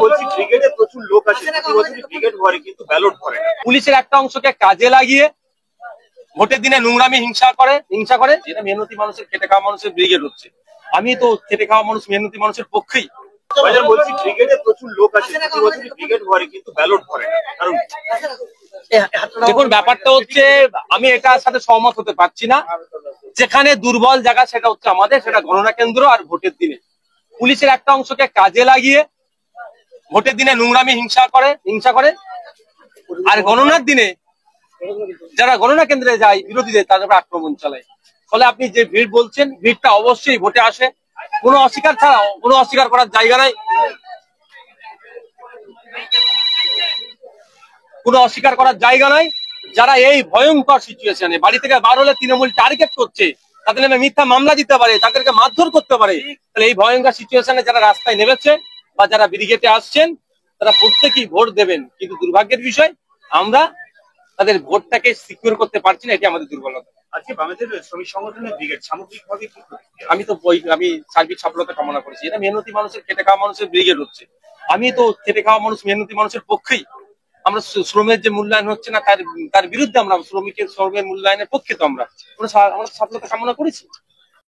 বলছি ক্রিকেটে প্রচুর লোক আছে, প্রতি বছরই ক্রিকেট ভরে কিন্তু ব্যালট ভরে না। পুলিশের একটা অংশকে কাজে লাগিয়ে ভোটের দিনে নোংরামি হিংসা করে যেটা মেহনতি মানুষের, খেটে খাওয়া মানুষের ব্রিগেড হচ্ছে। আমি তো খেটে খাওয়া মানুষ, মেহনতি মানুষের পক্ষেই। বলছি ক্রিকেটে প্রচুর লোক আছে, প্রতি বছরই ক্রিকেট ভরে কিন্তু ব্যালট ভরে না, কারণ দেখুন ব্যাপারটা হচ্ছে, আমি এটার সাথে সহমত হতে পারছি না। যেখানে দুর্বল জায়গা সেটা হচ্ছে আমাদের, সেটা গণনা কেন্দ্র আর ভোটের দিনে পুলিশের একটা অংশকে কাজে লাগিয়ে ভোটের দিনে নোংরামি হিংসা করে আর গণনার দিনে যারা গণনা কেন্দ্রে যায় বিরোধীদের তাদের উপর আক্রমণ চালায়। ফলে আপনি যে ভিড় বলছেন, ভিড়টা অবশ্যই ভোটে আসে, কোনো অস্বীকার করার জায়গা নাই, যারা এই ভয়ঙ্কর সিচুয়েশনে বাড়ি থেকে বার হলে তৃণমূল টার্গেট করছে, তাদের নামে মিথ্যা মামলা দিতে পারে, তাদেরকে মারধর করতে পারে। তাহলে এই ভয়ঙ্কর সিচুয়েশনে যারা রাস্তায় নেমেছে বা যারা ব্রিগেডে আসছেন তারা প্রত্যেকেই ভোট দেবেন, কিন্তু দুর্ভাগ্যের বিষয় আমরা তাদের ভোটটাকে সিকিউর করতে পারছি না, এটি আমাদের দুর্বলতা। আজকে বাংলাদেশের শ্রমিক সংগঠনের ব্রিগেড সামগ্রিকভাবে কি আমি সার্বিক সফলতা কামনা করেছি। এটা মেহনতি মানুষের, খেটে খাওয়া মানুষের ব্রিগেড হচ্ছে। আমি তো খেটে খাওয়া মানুষ, মেহনতি মানুষের পক্ষেই। আমরা শ্রমের যে মূল্যায়ন হচ্ছে না তার বিরুদ্ধে, আমরা শ্রমের মূল্যায়নের পক্ষে তো আমরা সফলতা কামনা করেছি।